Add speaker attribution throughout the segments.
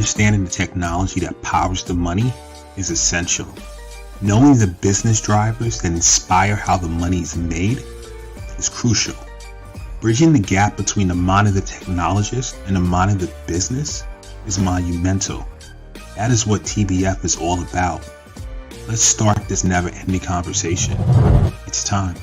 Speaker 1: Understanding the technology that powers the money is essential. Knowing the business drivers that inspire how the money is made is crucial. Bridging the gap between the mind of the technologist and the mind of the business is monumental. That is what TBF is all about. Let's start this never-ending conversation. It's time.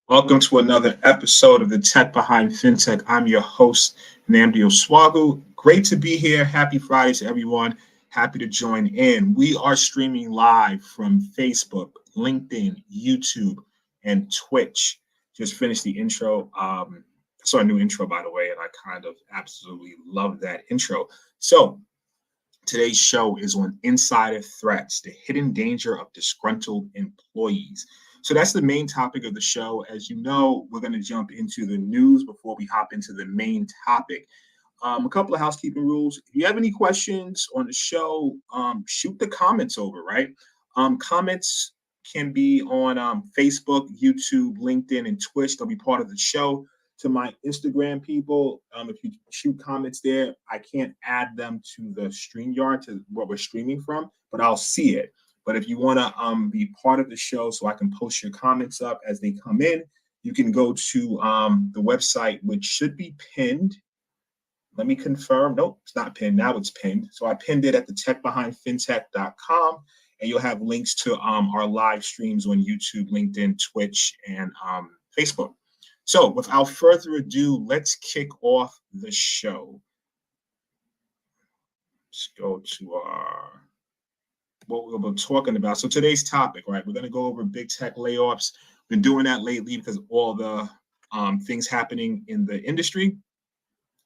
Speaker 2: Welcome to another episode of the Tech Behind FinTech. I'm your host, Nnamdi Osuagwu. Great to be here. Happy Friday to everyone. Happy to join in. We are streaming live from Facebook, LinkedIn, YouTube, and Twitch. Just finished the intro. I saw a new intro, by the way, and I kind of absolutely love that intro. So today's show is on insider threats, the hidden danger of disgruntled employees. So that's the main topic of the show. As you know, we're going to jump into the news before we hop into the main topic. A couple of housekeeping rules. If you have any questions on the show, shoot the comments over, right? Comments can be on Facebook, YouTube, LinkedIn, and Twitch. They'll be part of the show. To my Instagram people, if you shoot comments there, I can't add them to the StreamYard, to what we're streaming from, but I'll see it. But if you want to be part of the show so I can post your comments up as they come in, you can go to the website, which should be pinned. Let me confirm. Nope, it's not pinned. Now it's pinned. So I pinned it at the techbehindfintech.com, and you'll have links to our live streams on YouTube, LinkedIn, Twitch, and Facebook. So without further ado, let's kick off the show. Let's go to our... what we'll be talking about. So today's topic, right? We're going to go over big tech layoffs. Been doing that lately because of all the things happening in the industry.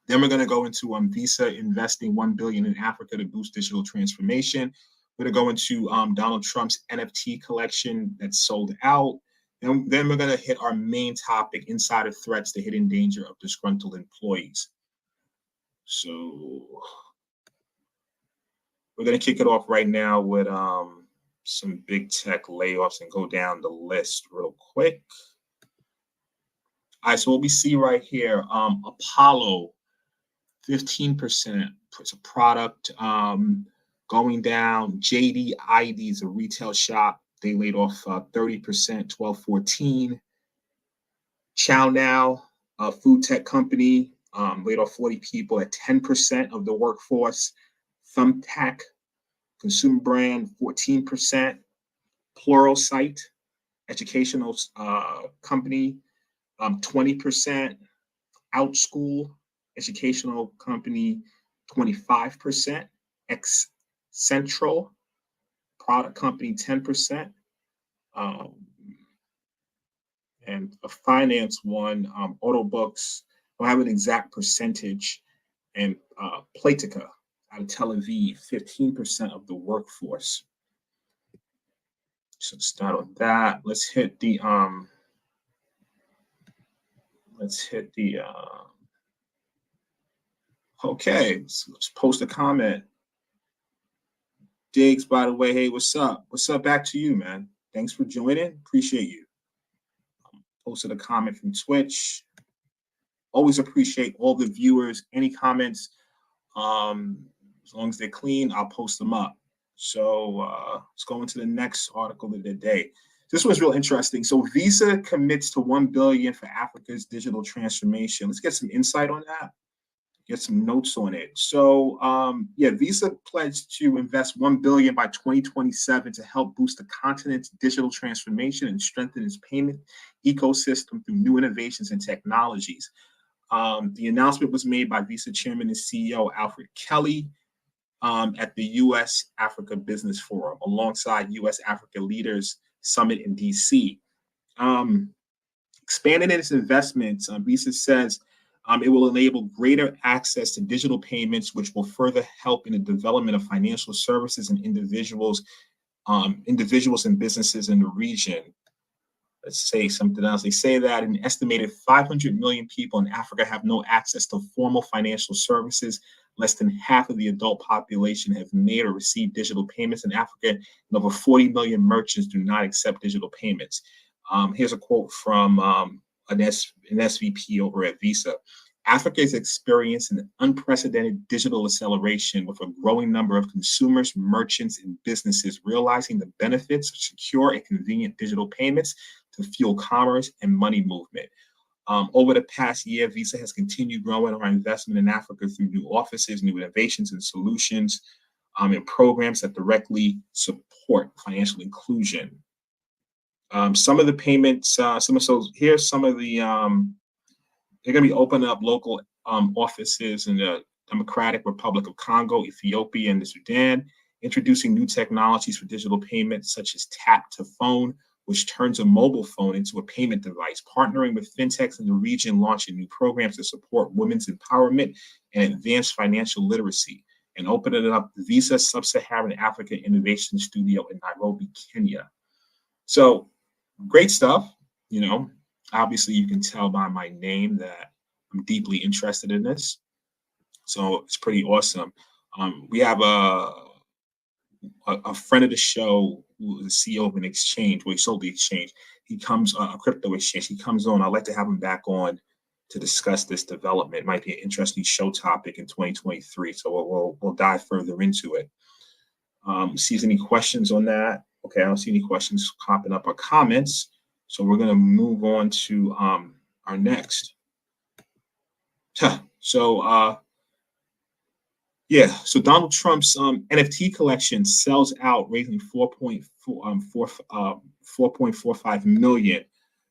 Speaker 2: Then we're going to go into Visa investing $1 billion in Africa to boost digital transformation. We're going to go into Donald Trump's NFT collection that's sold out. And then we're going to hit our main topic, insider threats, the hidden danger of disgruntled employees. So we're going to kick it off right now with some big tech layoffs and go down the list real quick. All right, so what we see right here, Apollo, 15%. It's a product going down. JD is a retail shop. They laid off 30%, 1214. Chow Now, a food tech company, laid off 40 people at 10% of the workforce. Thumbtack, consumer brand, 14%. Pluralsight, educational company, 20%. OutSchool, educational company, 25%. Central, product company, 10%. And a finance one, Autobooks, I don't have an exact percentage, and Platica, out of Tel Aviv, 15% of the workforce. So start on that. Let's hit the okay, so let's post a comment. Diggs, by the way, hey, what's up? What's up? Back to you, man. Thanks for joining. Appreciate you. Posted a comment from Twitch. Always appreciate all the viewers. Any comments, as long as they're clean, I'll post them up. So let's go into the next article of the day. This was real interesting. So Visa commits to $1 billion for Africa's digital transformation. Let's get some insight on that. Get some notes on it. So Visa pledged to invest $1 billion by 2027 to help boost the continent's digital transformation and strengthen its payment ecosystem through new innovations and technologies. The announcement was made by Visa Chairman and CEO Alfred Kelly at the U.S. Africa Business Forum, alongside U.S. Africa Leaders Summit in D.C. Expanding its investments, Visa says it will enable greater access to digital payments, which will further help in the development of financial services and individuals and businesses in the region. Let's say something else. They say that an estimated 500 million people in Africa have no access to formal financial services. Less than half of the adult population have made or received digital payments in Africa, and over 40 million merchants do not accept digital payments. Here's a quote from an SVP over at Visa. Africa is experiencing an unprecedented digital acceleration with a growing number of consumers, merchants, and businesses realizing the benefits of secure and convenient digital payments to fuel commerce and money movement. Over the past year, Visa has continued growing our investment in Africa through new offices, new innovations and solutions, and programs that directly support financial inclusion. Some of the payments, here's some of the, they're going to be opening up local offices in the Democratic Republic of Congo, Ethiopia, and the Sudan, introducing new technologies for digital payments such as tap to phone, which turns a mobile phone into a payment device, partnering with fintechs in the region, launching new programs to support women's empowerment and advanced financial literacy, and opening up the Visa Sub-Saharan Africa Innovation Studio in Nairobi, Kenya. So great stuff. You know, obviously you can tell by my name that I'm deeply interested in this. So it's pretty awesome. We have a friend of the show who is the CEO of an exchange, well, he sold the exchange. He comes, a crypto exchange, he comes on. I'd like to have him back on to discuss this development. It might be an interesting show topic in 2023. So we'll dive further into it. Sees any questions on that? Okay, I don't see any questions popping up or comments. So we're going to move on to our next. So Donald Trump's NFT collection sells out, raising 4.45 million.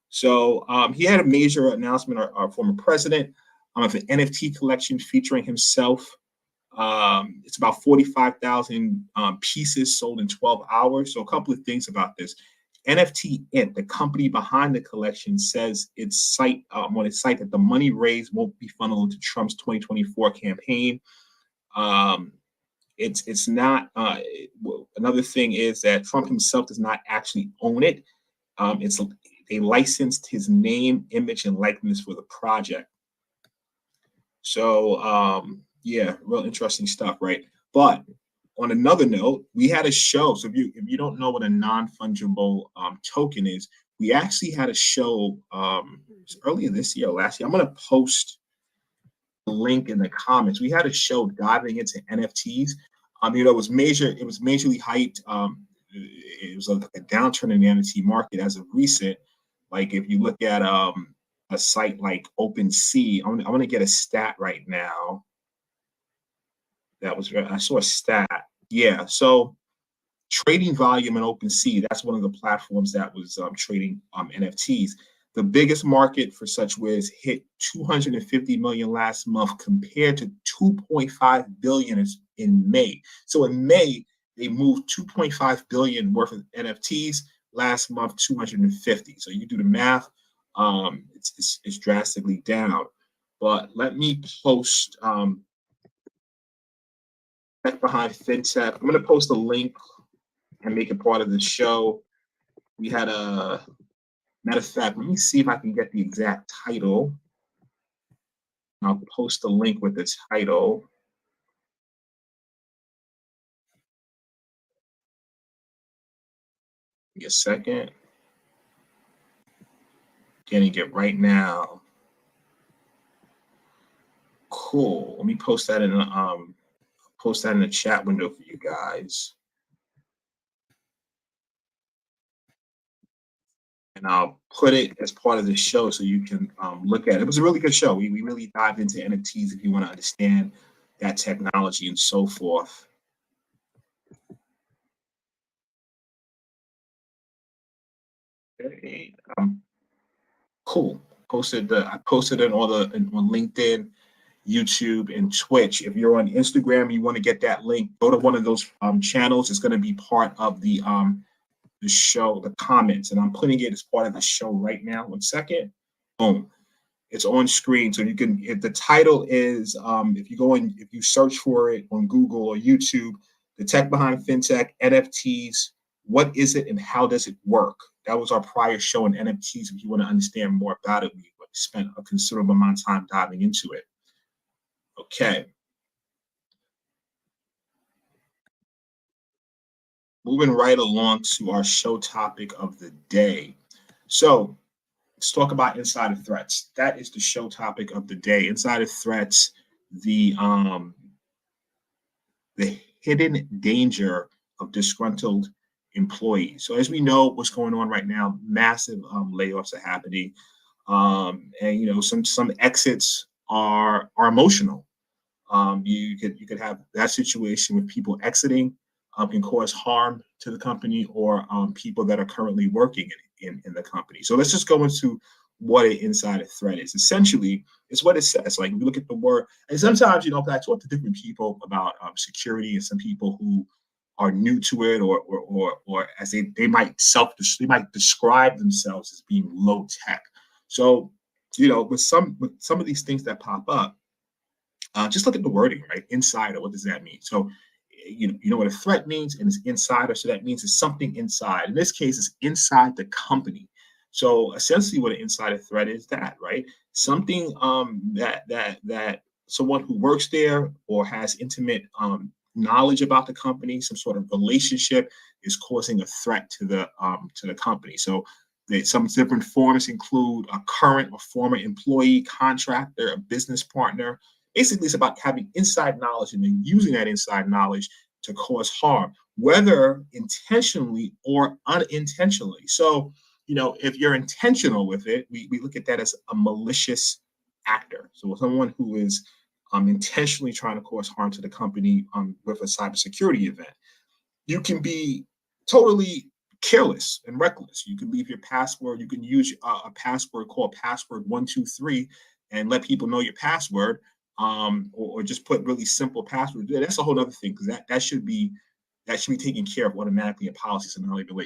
Speaker 2: So he had a major announcement, our former president, of an NFT collection featuring himself. It's about 45,000 pieces sold in 12 hours. So a couple of things about this. NFT Int, the company behind the collection, says on its site that the money raised won't be funneled into Trump's 2024 campaign. It's not. Another thing is that Trump himself does not actually own it. They licensed his name, image, and likeness for the project. So yeah, real interesting stuff, right? But on another note, we had a show. So if you don't know what a non-fungible token is, we actually had a show earlier this year, last year. I'm going to post the link in the comments. We had a show diving into NFTs. It was majorly hyped. It was a downturn in the NFT market as of recent. Like if you look at a site like OpenSea, I'm going to get a stat right now. I saw a stat. Yeah, so trading volume in OpenSea, that's one of the platforms that was trading NFTs. The biggest market for such wares hit 250 million last month compared to 2.5 billion in May. So in May, they moved 2.5 billion worth of NFTs. Last month, 250. So you do the math, it's drastically down. But let me post Tech Behind FinTech. I'm going to post a link and make it part of the show. We had a matter of fact, let me see if I can get the exact title. I'll post a link with the title. Give me a second. Getting it right now. Cool. Let me post that in the chat window for you guys. And I'll put it as part of the show so you can look at it. It was a really good show. We really dived into NFTs if you want to understand that technology and so forth. Okay. Cool. I posted it on LinkedIn, YouTube, and Twitch. If you're on Instagram, you want to get that link, go to one of those channels. It's going to be part of the show, the comments, and I'm putting it as part of the show right now. 1 second. Boom. It's on screen. So you can, if the title is, if you search for it on Google or YouTube, the Tech Behind FinTech, NFTs, what is it and how does it work? That was our prior show on NFTs. If you want to understand more about it, we spent a considerable amount of time diving into it. Okay. Moving right along to our show topic of the day. So let's talk about insider threats. That is the show topic of the day. Insider threats, the hidden danger of disgruntled employees. So as we know, what's going on right now, massive layoffs are happening, and some exits are emotional. You could have that situation with people exiting can cause harm to the company, or people that are currently working in the company. So let's just go into what an insider threat is. Essentially, it's what it says. Like, we look at the word, and sometimes, I talk to different people about security, and some people who are new to it, or as they might describe themselves as being low tech. So, with some of these things that pop up, just look at the wording, right? Insider, what does that mean? So, you know what a threat means, and it's insider. So that means it's something inside. In this case, it's inside the company. So essentially, what an insider threat is, that, right? Something that someone who works there or has intimate knowledge about the company, some sort of relationship, is causing a threat to the company. So some different forms include a current or former employee, contractor, a business partner. Basically, it's about having inside knowledge and then using that inside knowledge to cause harm, whether intentionally or unintentionally. So, if you're intentional with it, we look at that as a malicious actor. So someone who is intentionally trying to cause harm to the company with a cybersecurity event. You can be totally careless and reckless. You can leave your password. You can use a password called password123 and let people know your password, or just put really simple passwords. That's a whole other thing, because that should be taken care of automatically in policies, and not even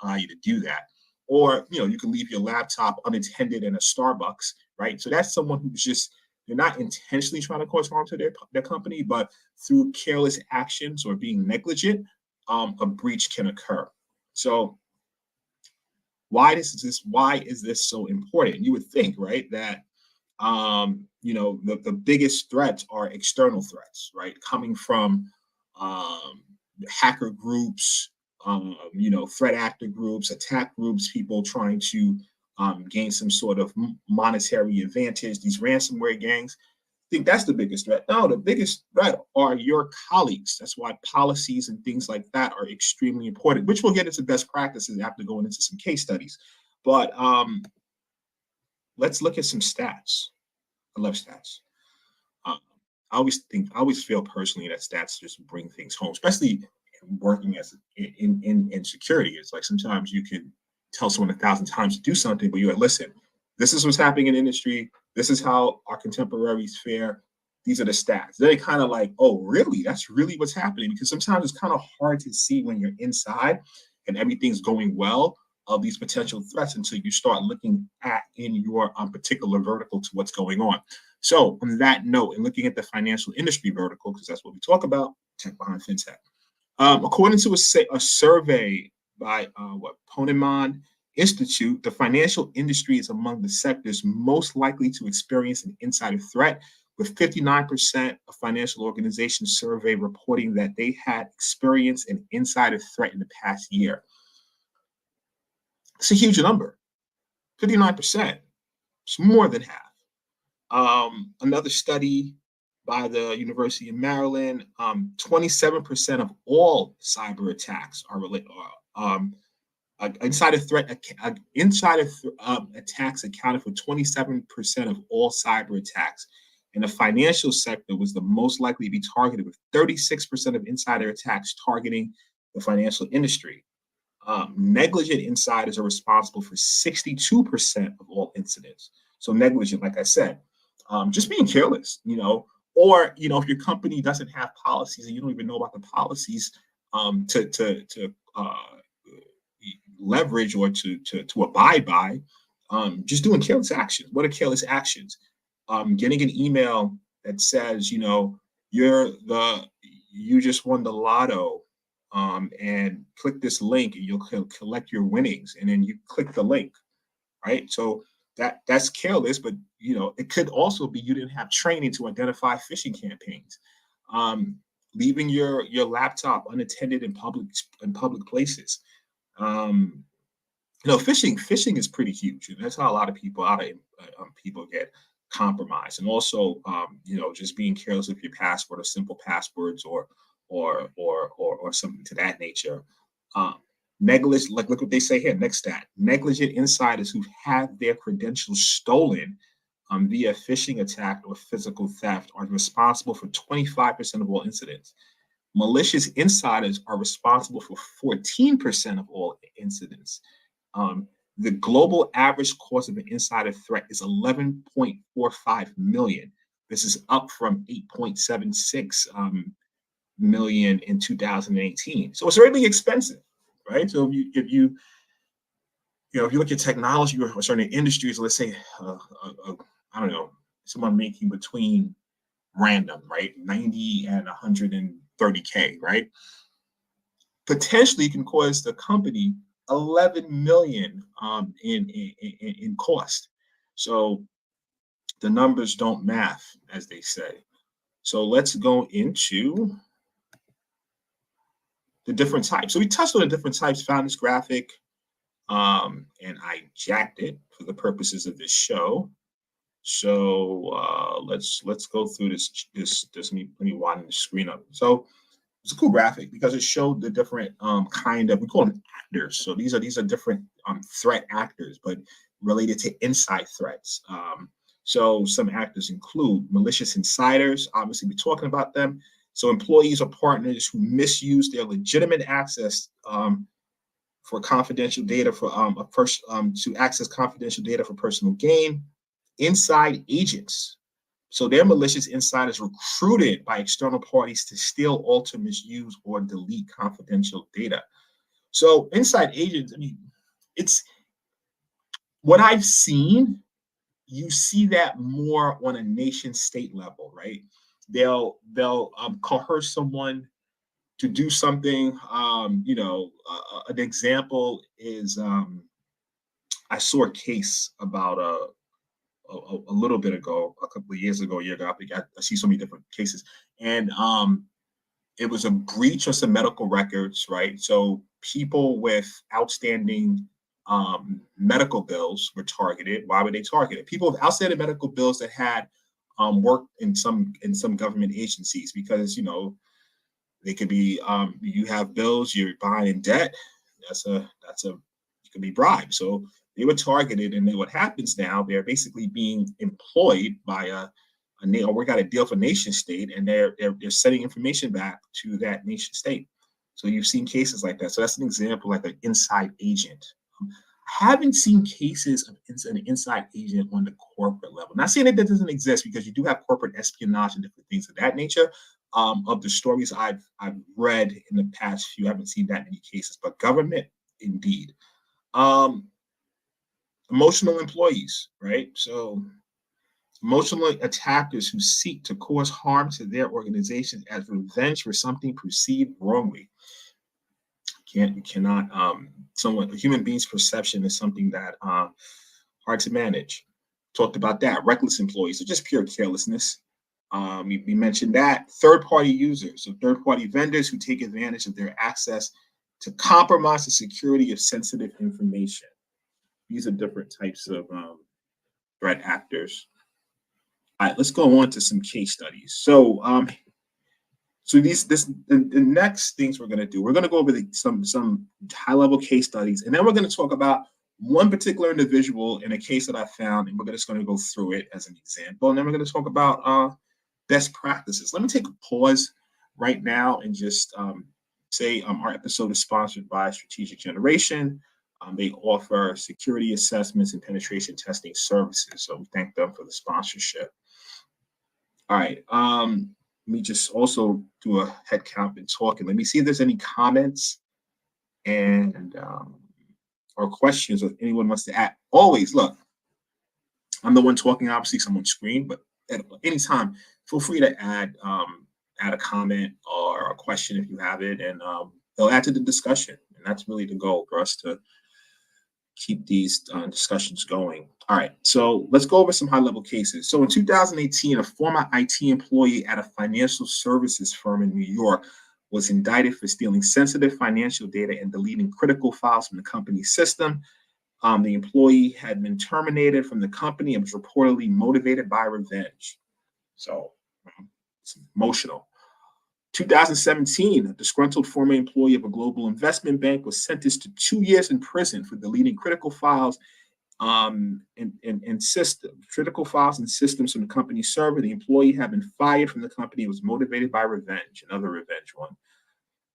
Speaker 2: allow you to do that. Or you can leave your laptop unattended in a Starbucks, right? So that's someone who's just, they're not intentionally trying to cause harm to their company, but through careless actions or being negligent, a breach can occur. So why is this so important? You would think, right, that the biggest threats are external threats, right, coming from hacker groups, threat actor groups, attack groups, people trying to gain some sort of monetary advantage, these ransomware gangs. I think that's the biggest threat. No, the biggest threat are your colleagues. That's why policies and things like that are extremely important, which we'll get into best practices after going into some case studies. But let's look at some stats. I love stats. I always feel personally that stats just bring things home, especially working as in security. It's like sometimes you can tell someone 1,000 times to do something, but you're like, listen, this is what's happening in the industry. This is how our contemporaries fare. These are the stats. Then they kind of like, oh, really? That's really what's happening? Because sometimes it's kind of hard to see when you're inside and everything's going well of these potential threats until you start looking at in your particular vertical to what's going on. So on that note, and looking at the financial industry vertical, because that's what we talk about, Tech Behind FinTech. According to a survey by Ponemon Institute, the financial industry is among the sectors most likely to experience an insider threat, with 59% of financial organizations surveyed reporting that they had experienced an insider threat in the past year. It's a huge number, 59%. It's more than half. Another study by the University of Maryland, 27% of all cyber attacks are related. Insider attacks accounted for 27% of all cyber attacks, and the financial sector was the most likely to be targeted, with 36% of insider attacks targeting the financial industry. Negligent insiders are responsible for 62% of all incidents. So negligent, like I said, just being careless, or if your company doesn't have policies and you don't even know about the policies to leverage or to abide by, just doing careless actions. What are careless actions? Getting an email that says, you just won the lotto, and click this link and you'll collect your winnings, and then you click the link, right? So that's careless, but it could also be you didn't have training to identify phishing campaigns. Leaving your laptop unattended in public places. phishing is pretty huge, and that's how a lot of people get compromised. And also, just being careless with your password or simple passwords or something to that nature. Um, Negligent, like look what they say here. Next stat: negligent insiders who have their credentials stolen via phishing attack or physical theft are responsible for 25% of all incidents. Malicious insiders are responsible for 14% of all incidents. The global average cost of an insider threat is 11.45 million. This is up from 8.76 million in 2018. So it's really expensive, right? So if you look at technology or certain industries, let's say, I don't know, someone making between random, right, 90 and 130K, right? Potentially can cause the company 11 million in cost. So the numbers don't math, as they say. So let's go into the different types. So we touched on the different types, found this graphic, and I jacked it for the purposes of this show. So let's go through this. Let me widen the screen up. So it's a cool graphic because it showed the different kind of, we call them actors. So these are different threat actors, but related to inside threats. So some actors include malicious insiders. Obviously, we're talking about them. So employees or partners who misuse their legitimate access for confidential data to access confidential data for personal gain. Inside agents. So they're malicious insiders recruited by external parties to steal, alter, misuse, or delete confidential data. So inside agents, I mean, it's what I've seen. You see that more on a nation state level, right? They'll coerce someone to do something. An example is I saw a case about a little bit ago, a couple of years ago, a year ago. I think I see so many different cases, and it was a breach of some medical records, right? So people with outstanding medical bills were targeted. Why were they targeted? People with outstanding medical bills that had worked in some government agencies, because they could be you have bills, you're buying in debt. You can be bribed. So they were targeted, and then what happens now? They're basically being employed by we got a deal for nation state, and they're sending information back to that nation state. So you've seen cases like that. So that's an example, like an inside agent. I haven't seen cases of an inside agent on the corporate level. Not saying that doesn't exist, because you do have corporate espionage and different things of that nature. Of the stories I've read in the past few, I haven't seen that many cases, but government, indeed. Emotional employees, right? So emotional attackers who seek to cause harm to their organization as revenge for something perceived wrongly. A human being's perception is something that hard to manage. Talked about that. Reckless employees, so just pure carelessness. We mentioned that. Third-party users, so third-party vendors who take advantage of their access to compromise the security of sensitive information. These are different types of threat actors. All right, let's go on to some case studies. So, the next things we're going to do, we're going to go over some high-level case studies, and then we're going to talk about one particular individual in a case that I found, and we're just going to go through it as an example, and then we're going to talk about best practices. Let me take a pause right now and just say our episode is sponsored by Strategic Generation. They offer security assessments and penetration testing services, so we thank them for the sponsorship. All right. Let me just also do a head count and talk, and let me see if there's any comments and or questions, or if anyone wants to add. Always, look, I'm the one talking, obviously, someone's screen, but at any time, feel free to add a comment or a question if you have it, and they'll add to the discussion. And that's really the goal, for us to keep these discussions going. All right, so let's go over some high-level cases. So in 2018, a former IT employee at a financial services firm in New York was indicted for stealing sensitive financial data and deleting critical files from the company's system. The employee had been terminated from the company and was reportedly motivated by revenge. So it's emotional. 2017, a disgruntled former employee of a global investment bank was sentenced to 2 years in prison for deleting critical files and systems from the company's server. The employee had been fired from the company and was motivated by revenge. Another revenge one.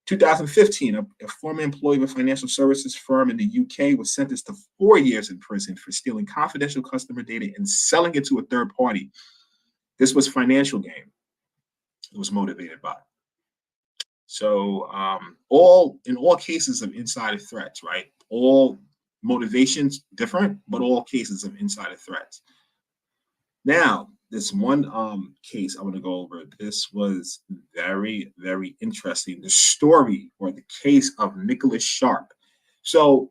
Speaker 2: 2015, a former employee of a financial services firm in the UK was sentenced to 4 years in prison for stealing confidential customer data and selling it to a third party. This was financial gain. It was motivated by. So in all cases of insider threats, right? All motivations different, but all cases of insider threats. Now, this one case I want to go over. This was very, very interesting. The story or the case of Nicholas Sharp. So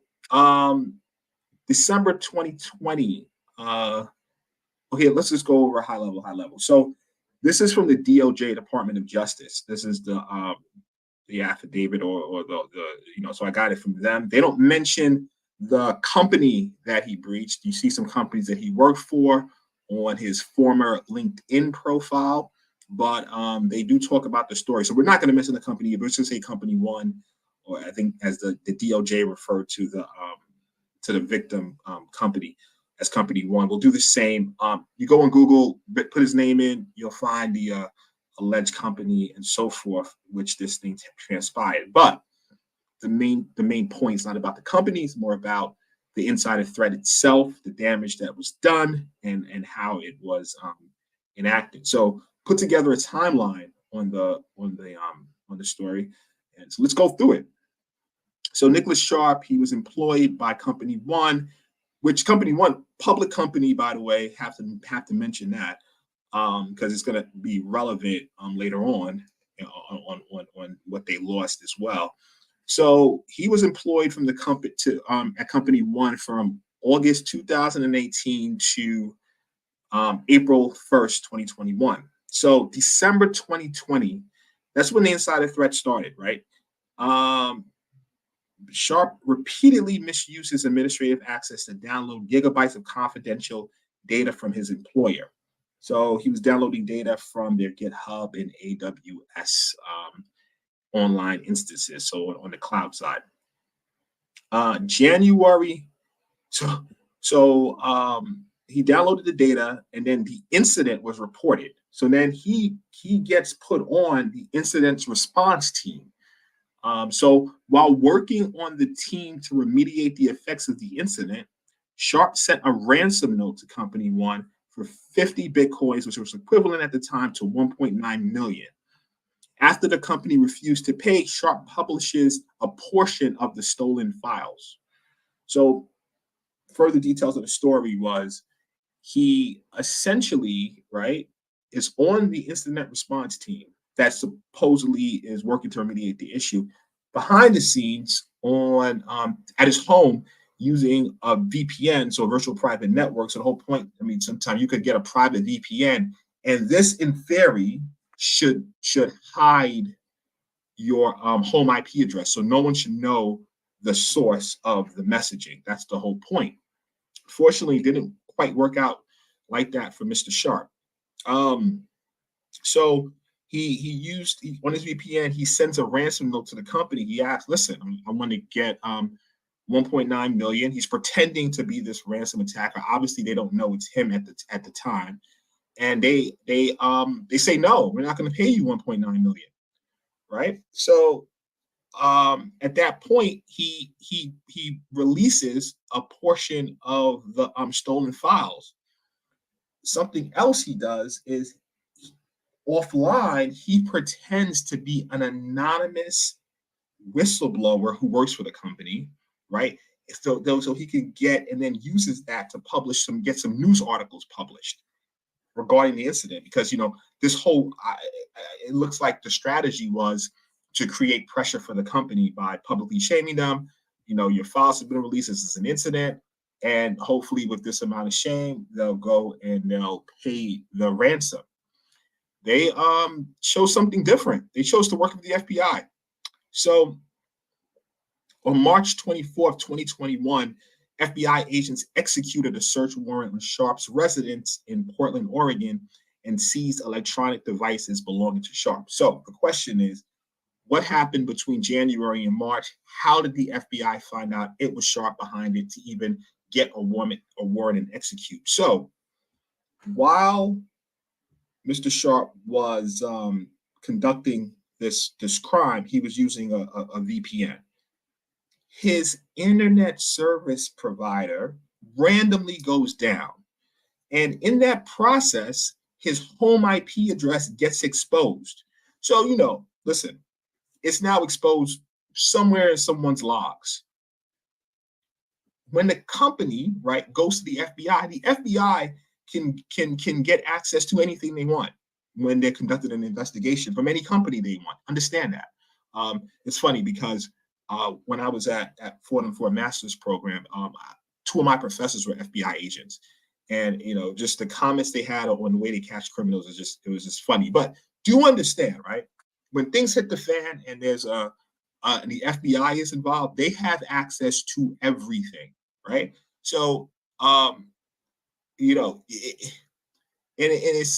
Speaker 2: December 2020. Okay, let's just go over high level. So this is from the DOJ, Department of Justice. This is the affidavit or the so I got it from them. They don't mention the company that he breached. You see some companies that he worked for on his former LinkedIn profile, but they do talk about the story. So we're not going to mention the company, but let's just say company one, or I think as the DOJ referred to the victim company as company one. We'll do the same. You go on Google, put his name in, you'll find the alleged company and so forth, which this thing transpired. But the main point is not about the company, it's more about the insider threat itself, the damage that was done, and how it was enacted. So put together a timeline on the story, and so let's go through it. So Nicholas Sharp, he was employed by Company One, which Company One, public company, by the way, have to mention that because it's going to be relevant later on what they lost as well. So he was employed from the company at Company One from August 2018 to April 1st, 2021. So December 2020, that's when the insider threat started, right? Sharp repeatedly misused his administrative access to download gigabytes of confidential data from his employer. So he was downloading data from their GitHub and AWS online instances, so on the cloud side. January, so he downloaded the data, and then the incident was reported. So then he gets put on the incident response team. So while working on the team to remediate the effects of the incident, Sharp sent a ransom note to Company One for 50 Bitcoins, which was equivalent at the time to 1.9 million. After the company refused to pay, Sharp publishes a portion of the stolen files. So further details of the story was he essentially, right, is on the incident response team that supposedly is working to remediate the issue behind the scenes on at his home using a VPN, so a virtual private network. So the whole point, I mean, sometimes you could get a private VPN, and this, in theory, should hide your home IP address, so no one should know the source of the messaging. That's the whole point. Fortunately, it didn't quite work out like that for Mr. Sharp. So he used on his VPN, he sends a ransom note to the company. He asks, listen, I want to get 1.9 million. He's pretending to be this ransom attacker. Obviously, they don't know it's him at the time. And they say, no, we're not going to pay you 1.9 million, right? So at that point, he releases a portion of the stolen files. Something else he does is offline, he pretends to be an anonymous whistleblower who works for the company, right? So he can get and then uses that to get some news articles published regarding the incident, because this whole it looks like the strategy was to create pressure for the company by publicly shaming them. Your files have been released, this is an incident, and hopefully with this amount of shame, they'll go and they'll pay the ransom. They chose something different. They chose to work with the FBI. So on March 24th, 2021, FBI agents executed a search warrant on Sharp's residence in Portland, Oregon, and seized electronic devices belonging to Sharp. So the question is, what happened between January and March? How did the FBI find out it was Sharp behind it to even get a warrant and execute? So while Mr. Sharp was conducting this crime, he was using a VPN. His internet service provider randomly goes down. And in that process, his home IP address gets exposed. So, listen, it's now exposed somewhere in someone's logs. When the company, right, goes to the FBI can get access to anything they want when they're conducting an investigation from any company they want. Understand that. It's funny because when I was at Fordham for a master's program, two of my professors were FBI agents, and just the comments they had on the way they catch criminals it was just funny. But do you understand, right? When things hit the fan and there's the FBI is involved, they have access to everything, right? So it's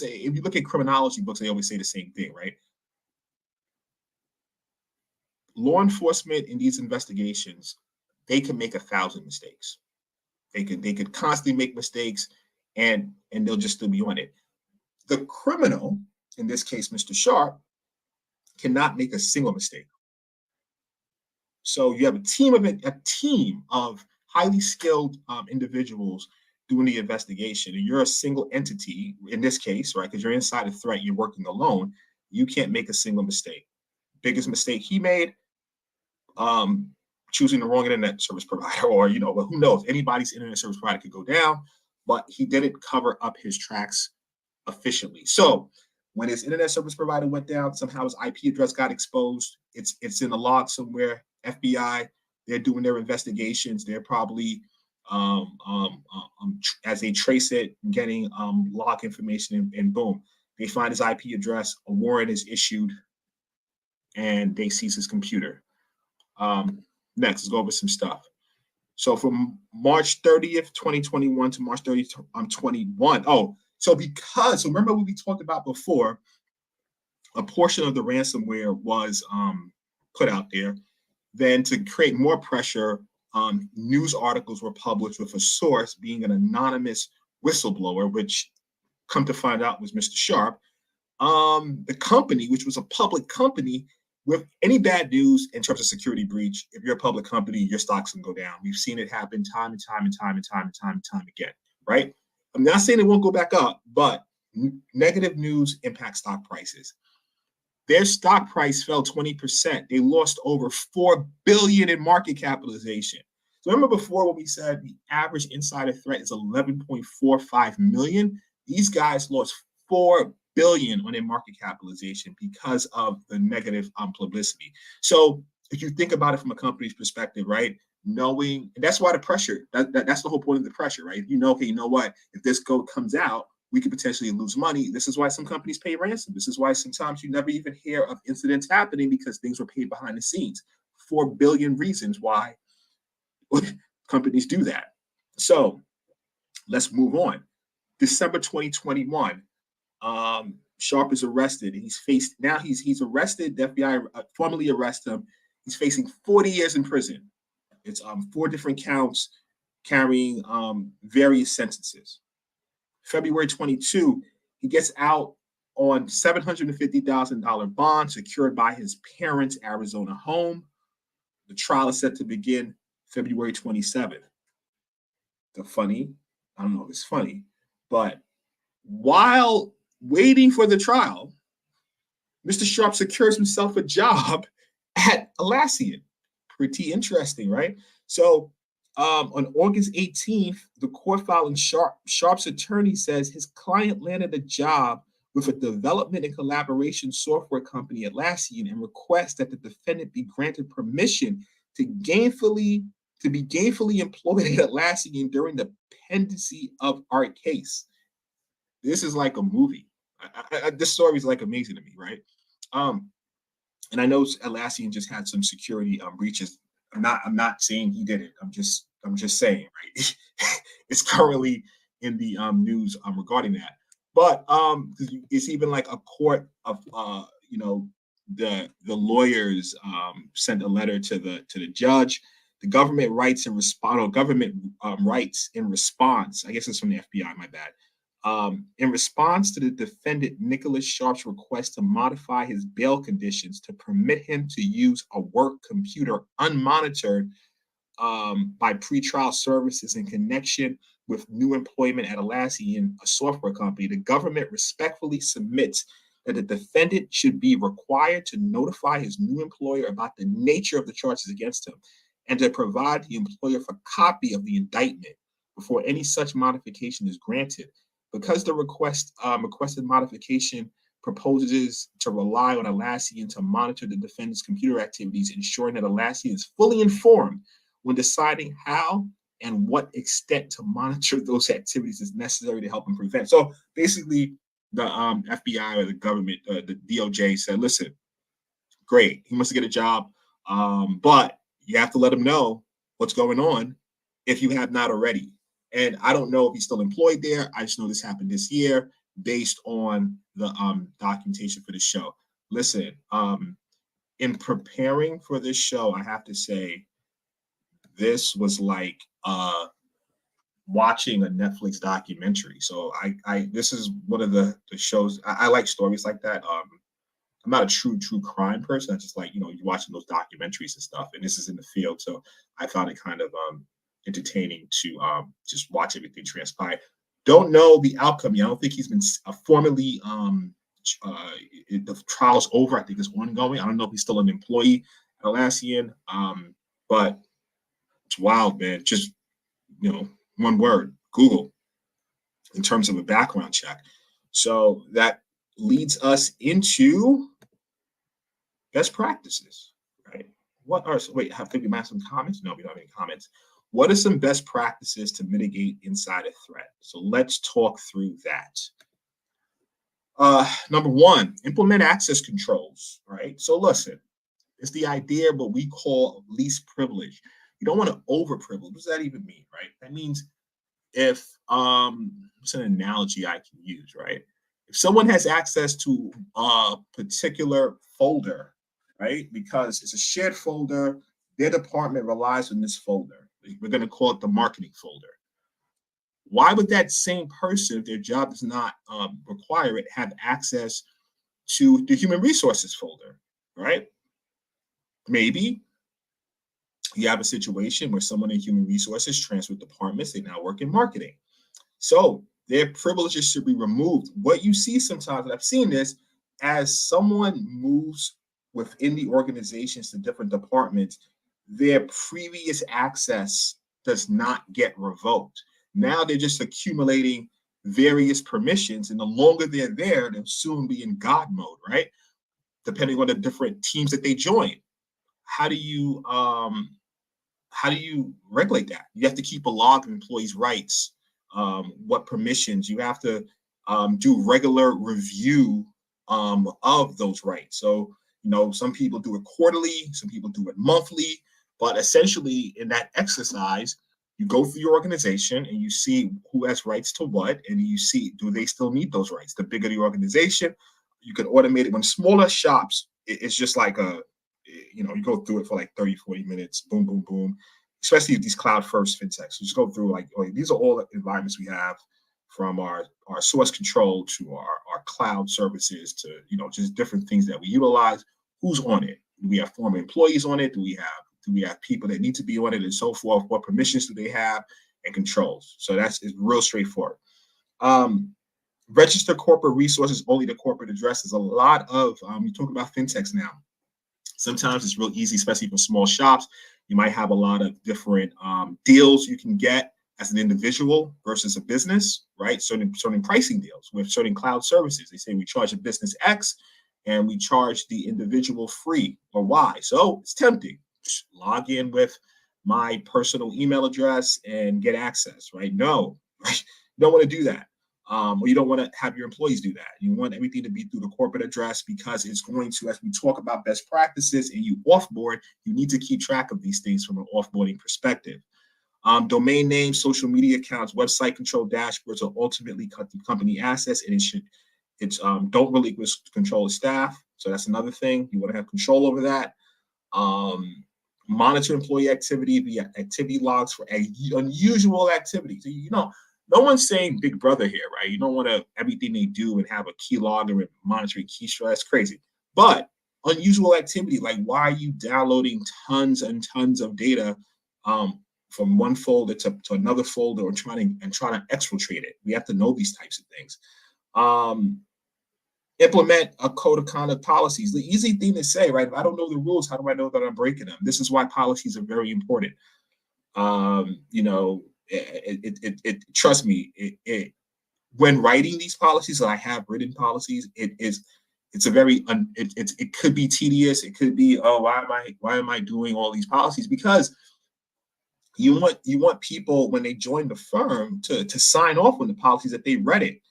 Speaker 2: if you look at criminology books, they always say the same thing, right? Law enforcement in these investigations, they can make 1,000 mistakes. They could constantly make mistakes, and they'll just still be on it. The criminal, in this case, Mr. Sharp, cannot make a single mistake. So you have a team of highly skilled individuals doing the investigation, and you're a single entity in this case, right? Because you're inside a threat, you're working alone. You can't make a single mistake. Biggest mistake he made, choosing the wrong internet service provider, or well, who knows? Anybody's internet service provider could go down, but he didn't cover up his tracks efficiently. So when his internet service provider went down, somehow his IP address got exposed. It's in a log somewhere. FBI, they're doing their investigations. They're probably as they trace it, getting log information, and boom, they find his IP address. A warrant is issued, and they seize his computer. Next, let's go over some stuff. So from March 30th, 2021 to March 30th, 21. So remember what we talked about before, a portion of the ransomware was put out there. Then to create more pressure, news articles were published with a source being an anonymous whistleblower, which come to find out was Mr. Sharp. The company, which was a public company, with any bad news in terms of security breach, if you're a public company, your stocks can go down. We've seen it happen time and time again, right? I'm not saying it won't go back up, but negative news impacts stock prices. Their stock price fell 20%. They lost over $4 billion in market capitalization. So remember before when we said the average insider threat is 11.45 million? These guys lost $4 billion on their market capitalization because of the negative publicity. So if you think about it from a company's perspective, right? Knowing, and that's why the pressure, that's the whole point of the pressure, right? Okay, you know what? If this code comes out, we could potentially lose money. This is why some companies pay ransom. This is why sometimes you never even hear of incidents happening because things were paid behind the scenes. 4 billion reasons why companies do that. So let's move on. December 2021, Sharp is arrested. And he's arrested. The FBI formally arrested him. He's facing 40 years in prison. It's 4 different counts carrying various sentences. February 22, he gets out on $750,000 bond secured by his parents' Arizona home. The trial is set to begin February 27th. I don't know if it's funny, but while waiting for the trial, Mr. Sharp secures himself a job at Atlassian. Pretty interesting, right? So on August 18th, the court filing Sharp's attorney says his client landed a job with a development and collaboration software company, Atlassian, and requests that the defendant be granted permission to be gainfully employed at Atlassian during the pendency of our case. This is like a movie. This story is like amazing to me, right? And I know Atlassian just had some security breaches. I'm not saying he did it. I'm just I'm just saying, right? It's currently in the news regarding that. But it's even like a court of the lawyers sent a letter to the judge. The government rights in response, or government rights in response. I guess it's from the FBI. My bad. In response to the defendant Nicholas Sharp's request to modify his bail conditions to permit him to use a work computer unmonitored by pretrial services in connection with new employment at Atlassian, a software company, the government respectfully submits that the defendant should be required to notify his new employer about the nature of the charges against him and to provide the employer with a copy of the indictment before any such modification is granted. Because the requested modification proposes to rely on Atlassian to monitor the defendant's computer activities, ensuring that Atlassian is fully informed when deciding how and what extent to monitor those activities is necessary to help him prevent. So basically, the FBI or the government, the DOJ said, listen, great, he wants to get a job, but you have to let him know what's going on if you have not already. And I don't know if he's still employed there. I just know this happened this year based on the documentation for the show. Listen, in preparing for this show, I have to say, this was like watching a Netflix documentary. So this is one of the shows. I like stories like that. I'm not a true crime person. I just like, you're watching those documentaries and stuff. And this is in the field. So I found it kind of entertaining to just watch everything transpire. Don't know the outcome yet. I don't think he's been formally, the trial's over. I think it's ongoing. I don't know if he's still an employee at Atlassian, but it's wild, man. Just, one word, Google, in terms of a background check. So that leads us into best practices, right? I think we have some comments. No, we don't have any comments. What are some best practices to mitigate insider threat? So let's talk through that. Number one, implement access controls, right? So listen, it's the idea of what we call least privilege. You don't want to overprivilege. What does that even mean, right? That means if, what's an analogy I can use, right? If someone has access to a particular folder, right, because it's a shared folder, their department relies on this folder. We're going to call it the marketing folder. Why would that same person, if their job does not require it, have access to the human resources folder, right? Maybe you have a situation where someone in human resources transferred departments, they now work in marketing. So their privileges should be removed. What you see sometimes, and I've seen this, as someone moves within the organizations to different departments, their previous access does not get revoked. Now they're just accumulating various permissions, and the longer they're there, they'll soon be in God mode, right? Depending on the different teams that they join. How do you regulate that? You have to keep a log of employees' rights, what permissions. You have to do regular review of those rights. So, some people do it quarterly, some people do it monthly, but essentially in that exercise, you go through your organization and you see who has rights to what, and you see, do they still need those rights? The bigger the organization, you can automate it. When smaller shops, it's just like you go through it for like 30, 40 minutes, boom, boom, boom, especially these cloud first fintechs. You just go through like, these are all the environments we have, from our source control to our cloud services to, just different things that we utilize. Who's on it? Do we have former employees on it? Do we have people that need to be on it and so forth? What permissions do they have and controls? So it's real straightforward. Register corporate resources only to corporate addresses. A lot of, you talk about fintechs now. Sometimes it's real easy, especially for small shops. You might have a lot of different deals you can get as an individual versus a business, right? Certain pricing deals with certain cloud services. They say we charge a business X and we charge the individual free or Y. So it's tempting. Just log in with my personal email address and get access, right? No, right? You don't want to do that. Or you don't want to have your employees do that. You want everything to be through the corporate address, because it's going to, as we talk about best practices and you offboard, you need to keep track of these things from an offboarding perspective. Domain names, social media accounts, website control dashboards are ultimately company assets, and don't relinquish control of staff. So that's another thing. You want to have control over that. Monitor employee activity via activity logs for unusual activity. So, no one's saying Big Brother here, right? You don't want to everything they do and have a key log and monitoring key stress. That's crazy. But unusual activity, like why are you downloading tons and tons of data from one folder to another folder or trying to exfiltrate it? We have to know these types of things. Implement a code of conduct policies. The easy thing to say, right? If I don't know the rules, how do I know that I'm breaking them? This is why policies are very important. Trust me, when writing these policies, and I have written policies, it could be tedious. It could be, why am I doing all these policies? Because you want people when they join the firm to sign off on the policies that they read it.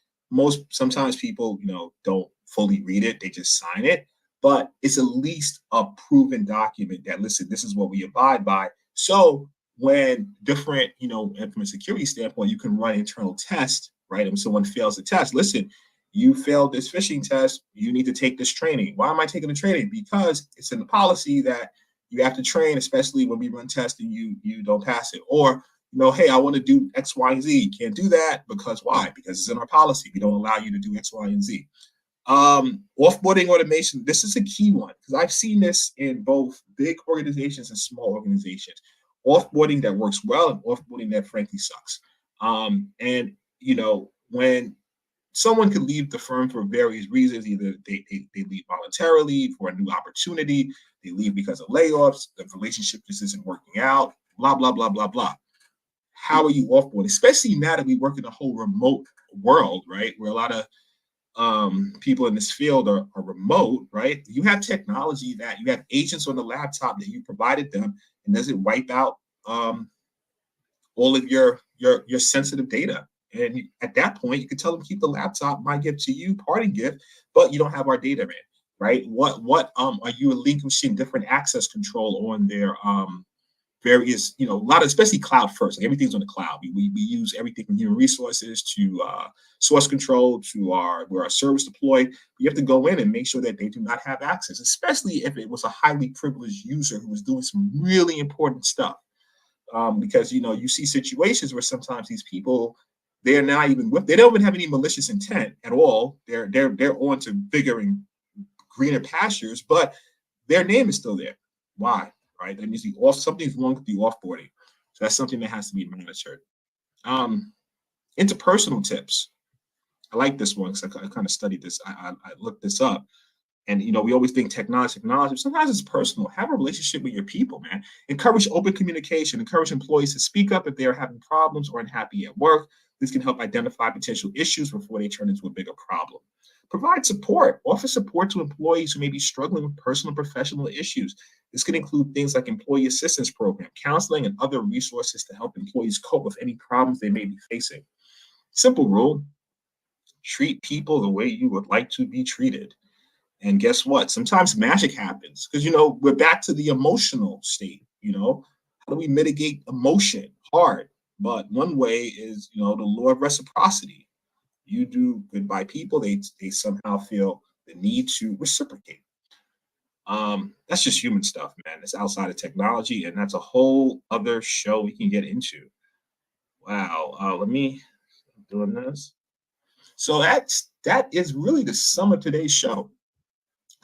Speaker 2: Sometimes people, don't fully read it. They just sign it, but it's at least a proven document that, listen, this is what we abide by. So when different, from a security standpoint, you can run internal tests, right? And someone fails the test. Listen, you failed this phishing test. You need to take this training. Why am I taking the training? Because it's in the policy that you have to train, especially when we run tests and you don't pass it. Or, hey, I want to do X, Y, and Z. You can't do that because why? Because it's in our policy. We don't allow you to do X, Y, and Z. Offboarding automation. This is a key one because I've seen this in both big organizations and small organizations. Offboarding that works well and offboarding that frankly sucks. When someone could leave the firm for various reasons, either they leave voluntarily for a new opportunity, they leave because of layoffs, the relationship just isn't working out, blah, blah, blah, blah, blah. How are you offboarding? Especially now that we work in a whole remote world, right? Where a lot of people in this field are remote, right? You have technology that you have agents on the laptop that you provided them, and does it wipe out all of your sensitive data? And at that point, you can tell them keep the laptop, my gift to you, parting gift, but you don't have our data in, right? What are you relinquishing different access control on their various, a lot of, especially cloud first, like everything's on the cloud. We use everything from human resources to source control to where our service deployed. You have to go in and make sure that they do not have access, especially if it was a highly privileged user who was doing some really important stuff. Because, you see situations where sometimes these people, they're not even they don't even have any malicious intent at all. They're on to bigger and greener pastures, but their name is still there. Why? Right? That means something's wrong with the offboarding. So that's something that has to be monitored. Interpersonal tips. I like this one because I kind of studied this. I looked this up. And, we always think technology, but sometimes it's personal. Have a relationship with your people, man. Encourage open communication. Encourage employees to speak up if they are having problems or unhappy at work. This can help identify potential issues before they turn into a bigger problem. Provide support. Offer support to employees who may be struggling with personal and professional issues. This can include things like employee assistance program, counseling, and other resources to help employees cope with any problems they may be facing. Simple rule: treat people the way you would like to be treated. And guess what? Sometimes magic happens because, we're back to the emotional state. How do we mitigate emotion? Hard. But one way is, the law of reciprocity. You do good by people, they somehow feel the need to reciprocate. That's just human stuff, man. It's outside of technology, and that's a whole other show we can get into. Wow. I'm doing this. So that is really the sum of today's show.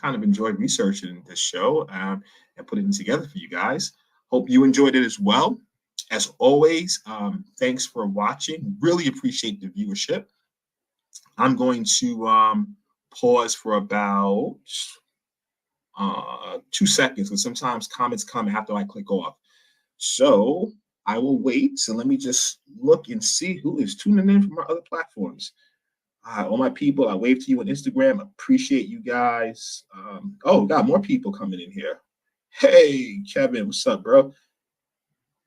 Speaker 2: Kind of enjoyed researching this show and putting it together for you guys. Hope you enjoyed it as well. As always, thanks for watching. Really appreciate the viewership. I'm going to pause for about 2 seconds, because sometimes comments come after I click off. So I will wait. So let me just look and see who is tuning in from our other platforms. All my people, I wave to you on Instagram. Appreciate you guys. Got more people coming in here. Hey, Kevin, what's up, bro?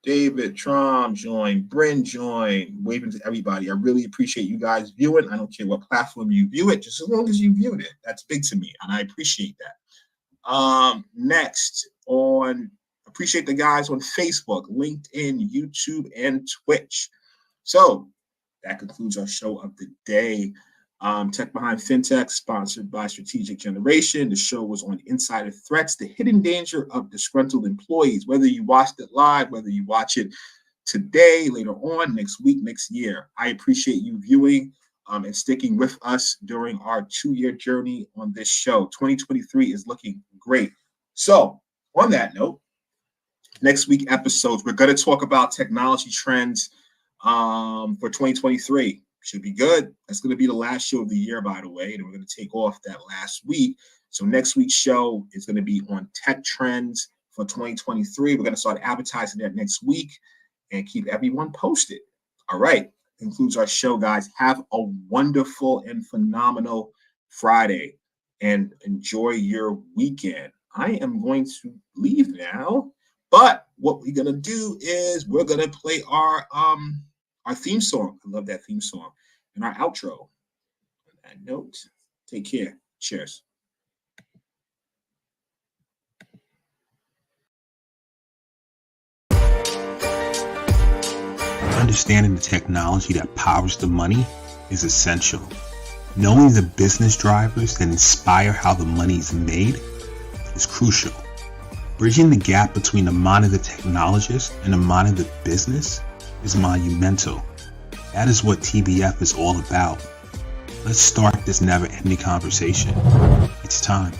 Speaker 2: David, Trom joined, Bryn joined, waving to everybody. I really appreciate you guys viewing. I don't care what platform you view it, just as long as you viewed it. That's big to me, and I appreciate that. Next on Appreciate the guys on Facebook, LinkedIn, YouTube, and Twitch. So that concludes our show of the day. Tech Behind FinTech, sponsored by Strategic Generation. The show was on insider threats, the hidden danger of disgruntled employees. Whether you watched it live, whether you watch it today, later on, next week, next year, I appreciate you viewing and sticking with us during our 2-year journey on this show. 2023 is looking great. So on that note, next week episodes, we're going to talk about technology trends for 2023. Should be good. That's going to be the last show of the year, by the way, and we're going to take off that last week. So next week's show is going to be on tech trends for 2023. We're going to start advertising that next week and keep everyone posted. All right. Concludes our show, guys. Have a wonderful and phenomenal Friday and enjoy your weekend. I am going to leave now, but what we're going to do is we're going to play our theme song. I love that theme song. And our outro. On that note, take care. Cheers.
Speaker 1: Understanding the technology that powers the money is essential. Knowing the business drivers that inspire how the money is made is crucial. Bridging the gap between the mind of the technologist and the mind of the business is monumental. That is what TBF is all about. Let's start this never-ending conversation. It's time.